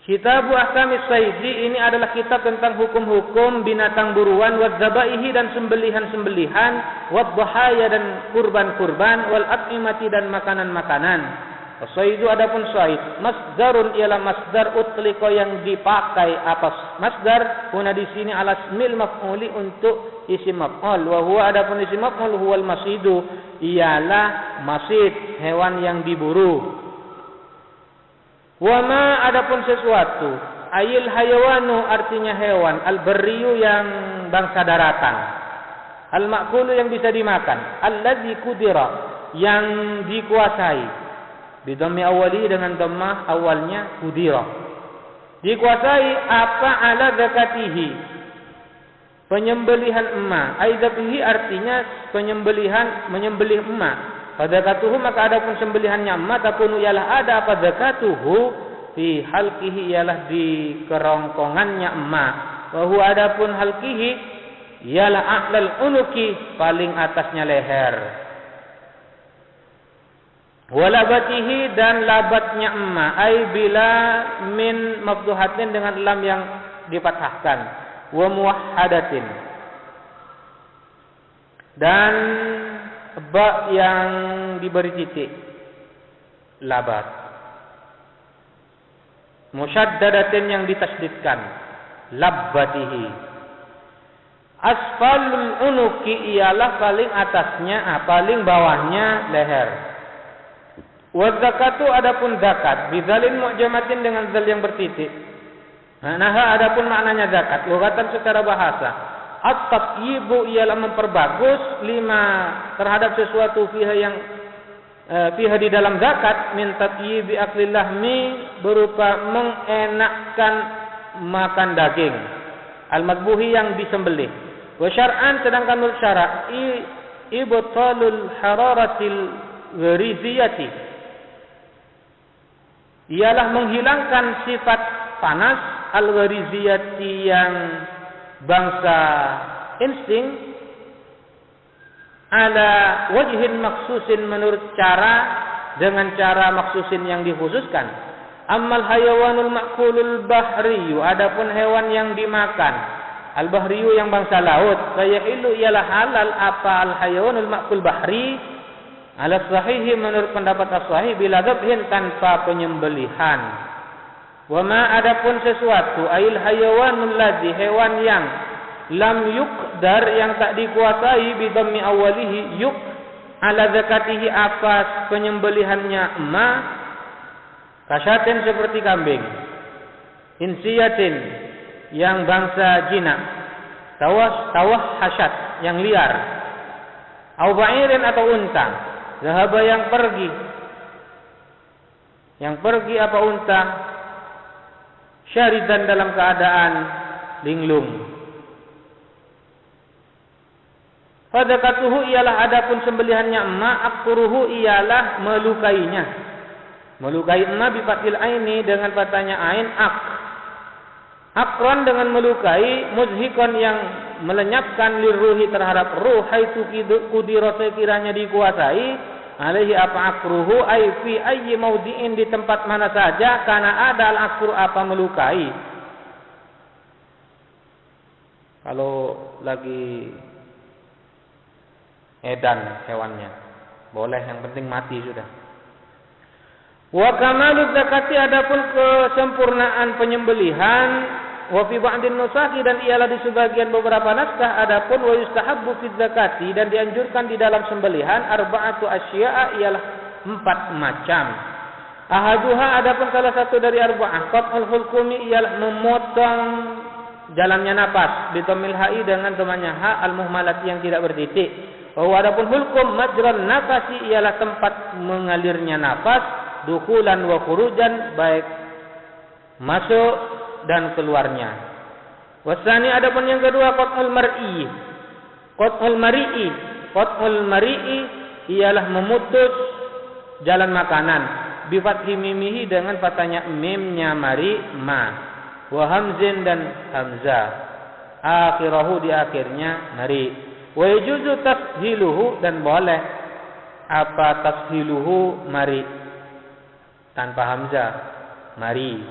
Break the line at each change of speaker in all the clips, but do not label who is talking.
Kitabu Ahkamis Saidi ini adalah kitab tentang hukum-hukum binatang buruan, wadzabaihi dan sembelihan-sembelihan, wadhahaya dan kurban-kurban, wal at'imati dan makanan-makanan. Saidu adapun said, masdarun ialah masdar utliqa yang dipakai apa masdar guna di sini ala ismil maf'uli untuk isim maf'ul, wa huwa adapun isim maf'ul huwal masidu ialah masid, hewan yang diburu. Wa ma adapun sesuatu, ayil hayawanu artinya hewan, al-barriyu yang bangsa daratan, al-ma'kulu yang bisa dimakan, alladzi kudira yang dikuasai. Bidhammi awali dengan dhammah awalnya kudira. Dikuasai apa ala zakatihi. Penyembelihan emak. Aidatihi artinya menyembelih emak. Fadzakatuhu maka adapun sembelihannya emak takunu ialah ada apa zakatuhu fi halqihi ialah di kerongkongannya emak. Wa huwa adapun halqihi ialah a'lal unuki paling atasnya leher. Walabatihi dan labatnya emak ay bila min mafduhatin dengan lam yang dipatahkan wa muwahhadatin dan ba yang diberi titik labat musyaddadatin yang ditasdidkan labbatihi. Asfalul unuki ialah paling atasnya paling bawahnya leher. Wa zakatu adapun zakat bidzalin mu'jamatin dengan zal yang bertitik. Nah, adapun maknanya zakat lugatan secara bahasa. At-tatyibu ialah memperbagus lima terhadap sesuatu fiha yang fiha di dalam zakat min tatyibi aklil lahmi berupa mengenakkan makan daging al-madbuhi yang disembelih. Wa syar'an sedangkan menurut syara' ibtalul hararatil ghariziyati ialah menghilangkan sifat panas al-ghariziyati yang bangsa insting ala wajhin maksusin menurut cara dengan cara maksusin yang dikhususkan. Ammal hayawanul ma'kulul bahriyu adapun hewan yang dimakan al-bahriyu yang bangsa laut fayahilu ialah halal apa al-hayawanul ma'kul bahri ala sahihi menurut pendapat as-sahih bila dzabhin tanpa penyembelihan. Wa ma adapun sesuatu ail hayawanul ladzi hewan yang lam yuqdar yang tak dikuasai bi dhammi awalihi yuk ala zakatihi atas penyembelihannya ma kasyatin seperti kambing, insiyatin yang bangsa jinak, tawah hasyat yang liar, au ba'irin atau unta. Zahaba yang pergi. Yang pergi apa unta? Syaridan dalam keadaan linglung. Fadzakatuhu ialah adapun sembelihannya emak, akkuruhu ialah melukainya. Melukai emak bifathil aini dengan patahnya ain ak. Akron dengan melukai, muzhikon yang melenyapkan lirruhi terhadap ruh haitsu kudira sekiranya dikuasai alaihi apa akruhu ay fi ayyi maudiin di tempat mana saja karena ada al akru apa melukai. Kalau lagi edan hewannya boleh, yang penting mati sudah. Wa kamalu zakati adapun kesempurnaan penyembelihan wa fi ba'din nusakhi dan ialah di sebagian beberapa naskah adapun wa yustahabbu fi zakati dan dianjurkan di dalam sembelihan arba'atu asya'a ialah 4 macam. Ahaduha adapun salah satu dari arba'ah qat'ul hulqumi ialah memotong jalannya napas bitamil ha'i dengan temannya ha al muhmalati yang tidak bertitik. Bahwa adapun hulqum majran nafasi ialah tempat mengalirnya nafas dukulan wa khurujan baik masuk dan keluarnya. Wasani adapun yang kedua qat'ul mar'i. Qat'ul mari'i ialah memutus jalan makanan bi fathi mimihi dengan fathanya mimnya mari ma wa hamzin dan hamzah akhirahu di akhirnya mari. Wa yajuzu tashiluhu dan boleh tashiluhu mari tanpa hamzah mari.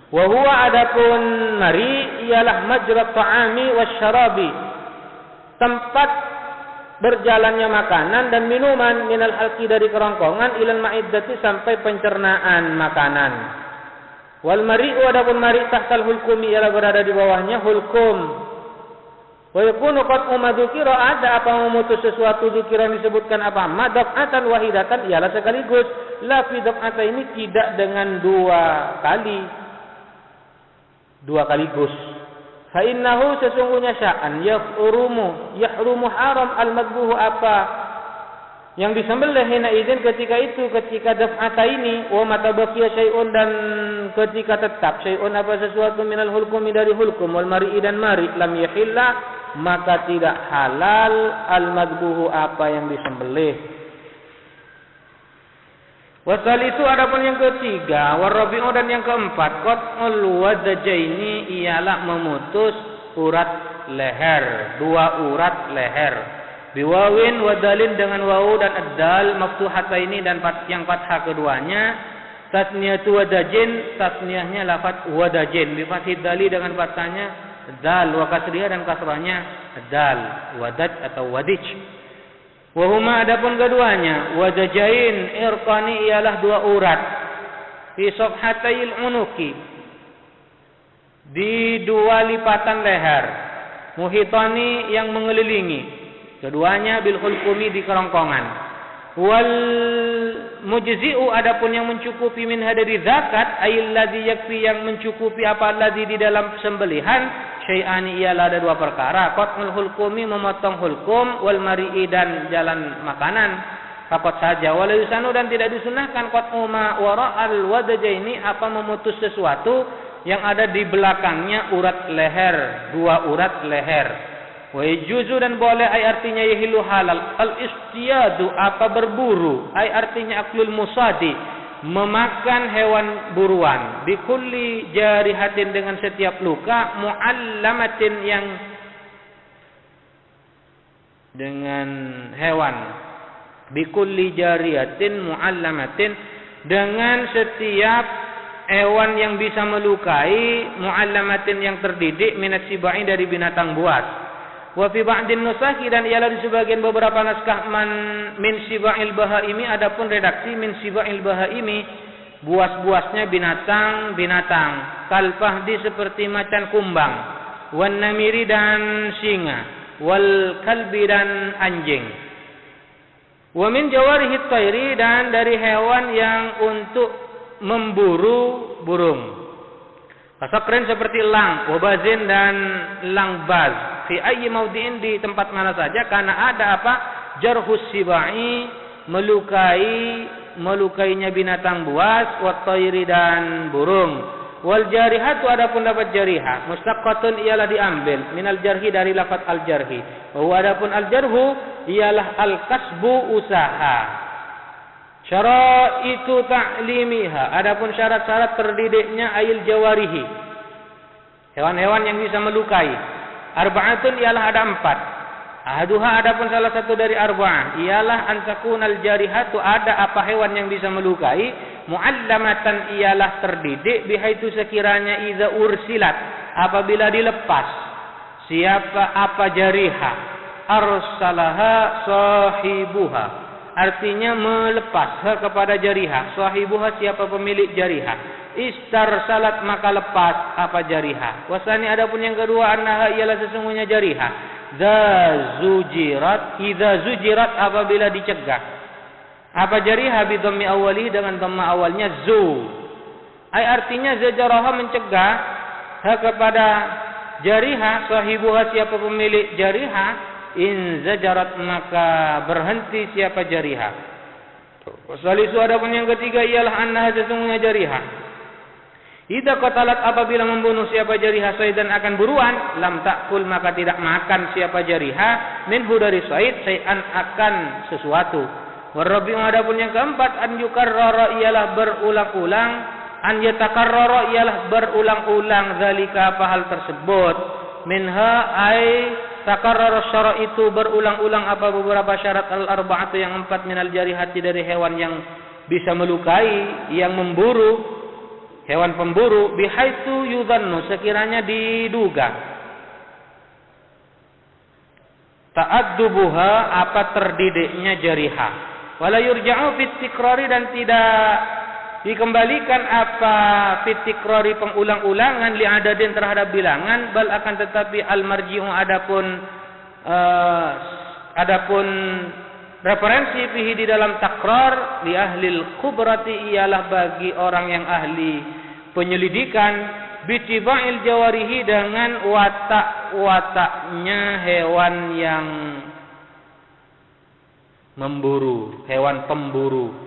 Wa huwa adapun mari ialah majra ta'ami wasyarabi, tempat berjalannya makanan dan minuman, minal halqi dari kerongkongan, ilal ma'iddati sampai pencernaan makanan. Wal mari'u adapun mari tahtal hulkumi ialah berada di bawahnya hulkum. Wa yakunu qad umadzukira, ada apa memutus sesuatu dzikran disebutkan apa madafatan wahidatan ialah sekaligus, la fi daf'ata ini tidak dengan dua kaligus. Fa innahu sesungguhnya sya'an yahrumu haram al-madbuhu apa yang disembelih hina izin ketika daf'ata ini, wa matabaqiya syai'un dan ketika tetap syai'un apa sesuatu minal hulkumi dari hulkum, wal mari'i dan mari, lam yahilla maka tidak halal al-madbuhu apa yang disembelih. Wasalisu adapun yang ketiga, warabi'u dan yang keempat, qat'ul wadajaini ialah memutus urat leher, dua urat leher. Biwawin wadalin dengan wawu dan ad-dal maftuhataini dan yang fathah keduanya. Tasniyatu wadajin, tasniyahnya lafaz wadajin bi fathid dali dengan fathahnya dal, wa kasriyah dan kasrahnya dal, wadaj atau wadij. Wahuma adapun keduanya, wadajain irqani ialah dua urat, fi safhatayil unuki di dua lipatan leher, muhitani yang mengelilingi, keduanya bil hulqumi di kerongkongan. Wal mujzi'u adapun yang mencukupi minha dari zakat, ayil ladzi yakfi yang mencukupi apa ladzi di dalam sembelihan, syai'ani ialah ada dua perkara, qat'ul hulqumi memotong hulkum, wal mari'i dan jalan makanan. Fakot saja wala yusanu dan tidak disunahkan qat'u ma wara'al wadajaini apa memutus sesuatu yang ada di belakangnya urat leher, dua urat leher. Wa yajuzu dan boleh ay artinya yahilu halal al istiyadu apa berburu, ay artinya aklul musadi memakan hewan buruan, bikulli jarihatin dengan setiap luka, muallamatin yang dengan hewan, bikulli jarihatin muallamatin dengan setiap hewan yang bisa melukai, muallamatin yang terdidik, minat sibai dari binatang buas. Wa fi ba'din nusakhi dan ialah di sebagian beberapa naskah min siba'il bahaimi, adapun redaksi min siba'il bahaimi buas-buasnya binatang-binatang, kalfahdi seperti macan kumbang, wan namiri dan singa, wal kalbi dan anjing. Wa min jawarihit tayri dan dari hewan yang untuk memburu burung. Kasakren seperti lang, wabazin dan langbaz. Fi ayyi maudi'in di tempat mana saja, karena ada apa? Jarhus sibai melukainya binatang buas, wa tayri dan burung. Wal jarihatu adapun dapat jariha, mustaqqatun ialah diambil minal jarhi dari lafaz al jarhi. Wa adapun al jarhu ialah al kasbu usaha. Syaraitu ta'limiha adapun syarat-syarat terdidiknya ayil jawarihi, hewan-hewan yang bisa melukai. Arba'atun ialah ada empat. Ahaduha adapun salah satu dari arba'ah ialah antakunal jarihatu ada apa hewan yang bisa melukai, muallamatan ialah terdidik, bihaitu sekiranya idza ursilat apabila dilepas siapa apa jariha, arsalaha sahibuha artinya melepas kepada jariha, sahibuha siapa pemilik jariha, istarsalat maka lepas apa jariha. Wasani adapun yang kedua, annaha ialah sesungguhnya jariha, idza zujirat apabila dicegah. Apa jariha bi dhammi awwali dengan dhamma awalnya zu. Ai artinya zajaraha mencegah kepada jariha, sahibuha siapa pemilik jariha, in zajarat maka berhenti siapa jariha. Wasalisu adapun yang ketiga ialah annaha sesungguhnya jariha, idza qatalat apabila membunuh siapa jariha saidan akan buruan, lam ta'kul maka tidak makan siapa jariha minhu dari said syai'an akan sesuatu. Warabi'u adapun yang keempat, an yukarrara ialah berulang-ulang, an yatakarrara ialah berulang-ulang zalika apa hal tersebut, minha ai takarrar syara itu berulang-ulang apa beberapa syarat al-arba'atu yang empat minal jarihati dari hewan yang bisa melukai, yang memburu, hewan pemburu, bihaitsu yudhannu, sekiranya diduga, ta'addubuha, apa terdidiknya jariha, wala yurja'u fit tikrari, dan tidak dikembalikan apa fit tikrari pengulang-ulangan li adadin terhadap bilangan, bal akan tetapi al marji'u, adapun referensi fihi di dalam takrar li ahlil khubrati, ialah bagi orang yang ahli penyelidikan, bitiba'il jawarihi, dengan watak-wataknya hewan yang memburu, hewan pemburu.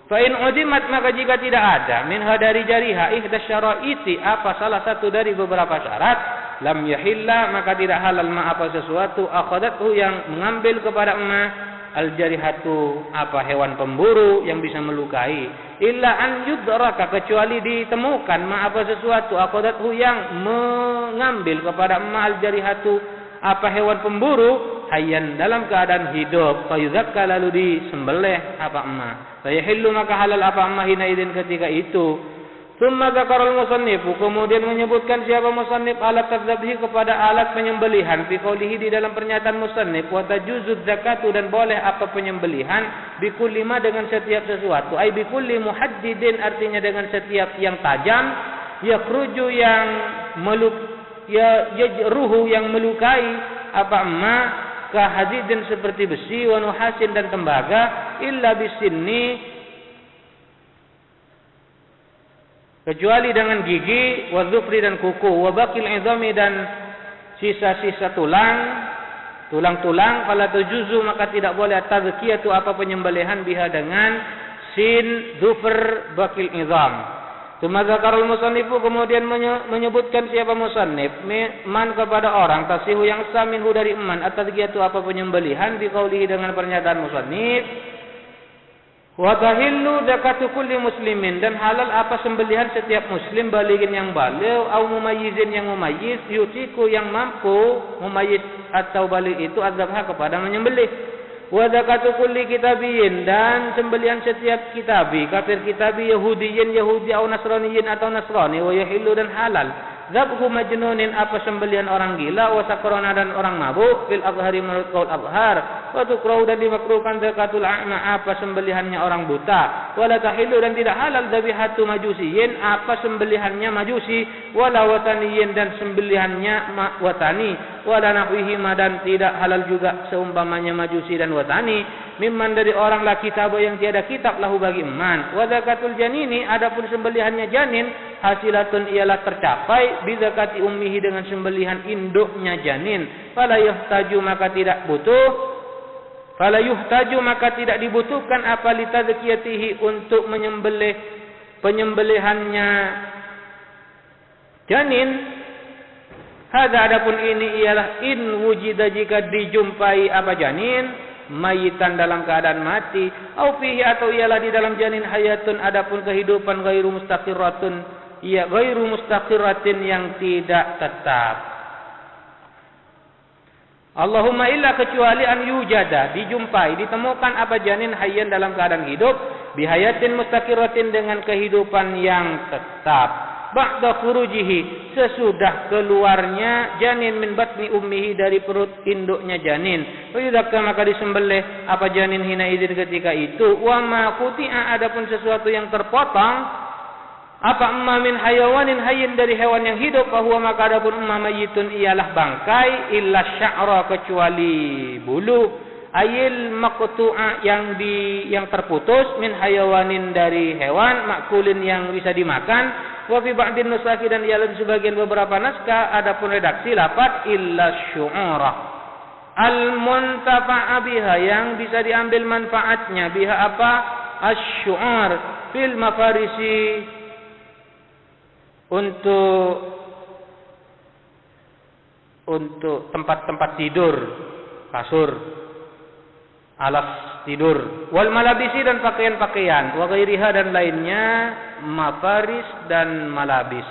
Fa in udimat, maka jika tidak ada, minha dari jariha, ihdas syaraiti, apa salah satu dari beberapa syarat, lam yahilla, maka tidak halal ma apa sesuatu, akhadathu, yang mengambil kepada ma, al jarihatu, apa hewan pemburu yang bisa melukai, illa an yudraka, kecuali ditemukan ma apa sesuatu, akhadathu, yang mengambil kepada ma al jarihatu, apa hewan pemburu, hayyan, dalam keadaan hidup, fayuzakka, lalu disembelih apa ma, fayahillu, maka halal apa ma hina idin, ketika itu. Tsumma dzakarul musannifu, kemudian menyebutkan siapa musannif alat tadzabhi, kepada alat penyembelihan, fi qoulihi, di dalam pernyataan musannif, wa tajuzuz zakatu, dan boleh apa penyembelihan, bi kulli ma, dengan setiap sesuatu, ai bi kulli muhaddidin, artinya dengan setiap yang tajam, yakhruju, yang yajruhu, yang melukai, apa ma, kahadidin, seperti besi, wa nuhasin, dan tembaga, illa bisinni, kecuali dengan gigi, wa dzufri, dan kuku, wa baqil izami, dan sisa-sisa tulang-tulang, fala tujuzu, maka tidak boleh tazkiyatu, apa penyembelihan, biha, dengan sin, dzufr, baqil izam. Tsumma dzakarul musannifu, kemudian menyebutkan siapa musannif, man, kepada orang, tasihu, yang sah, minhu, dari man, at-tazkiyatu, apa penyembelihan, bi qaulihi, dengan pernyataan musannif, wa tahillu zakatu kulli muslimin, dan halal apa sembelihan setiap muslim, balighin, yang baligh, au mumayyizin, yang mumayyiz, yutiku, yang mampu, mumayyiz atau baligh itu, adzabha, kepada menyembelih. Wa zakatu kulli kitabiyin, dan sembelihan setiap kitabi, kafir kitabi, yahudiyin, yahudi, au nasraniyin, atau nasrani, wa yahillu, dan halal dzabhu majnunin, apa sembelihan orang gila, wa sakrona, dan orang mabuk, fil azhari, menurut qaul azhar, wa tukrahu, dan dimakruhkan zakatul a'ma, apa sembelihannya orang buta, wala tahillu, dan tidak halal dzabihatu majusiyin, apa sembelihannya majusi, wala wataniyin, dan sembelihannya watani, wala nahwihi, dan tidak halal juga seumpamanya majusi dan watani, mimman, dari orang la kitab, yang tiada kitab, lahu, bagi man. Wa zakatul janini, adapun sembelihannya janin, hasilatun, ialah tercapai, bi zakati ummihi, dengan sembelihan induknya janin, fala yuhtaju, maka tidak dibutuhkan apa li tazkiyatihi, untuk menyembelih penyembelihannya janin. Hadza, adapun ini ialah in wujida, jika dijumpai apa janin, mayitan, dalam keadaan mati, au fihi, atau ialah di dalam janin, hayatun, adapun kehidupan, ghairu mustaqirratin, yang tidak tetap. Allahumma illa, kecuali an yujada, dijumpai, ditemukan apa janin, hayyan, dalam keadaan hidup, bihayatin mustaqirratin, dengan kehidupan yang tetap, ba'da khurujihi, sesudah keluarnya janin, min batni ummihi, dari perut induknya janin, fayudakka, maka disembelih apa janin, hina idzin, ketika itu. Wa ma quti'a, adapun sesuatu yang terpotong, apa emma min hayawanin hayyin, dari hewan yang hidup, fahuwa, maka adapun emma mayyitun, ialah bangkai, illa sya'ra, kecuali bulu, ayil maqtu'a, yang terputus, min hayawanin, dari hewan, makulin, yang bisa dimakan. Wa fi ba'din nusakhi, dan ialah sebagian beberapa naskah, adapun redaksi lafaz illa syu'ura, al muntafa'a biha, yang bisa diambil manfaatnya, biha, apa, asy-syu'ur, fil mafarisi, untuk tempat-tempat tidur, kasur, alas tidur, wal malabisi, dan pakaian-pakaian, wa ghairiha, dan lainnya, mafaris dan malabis.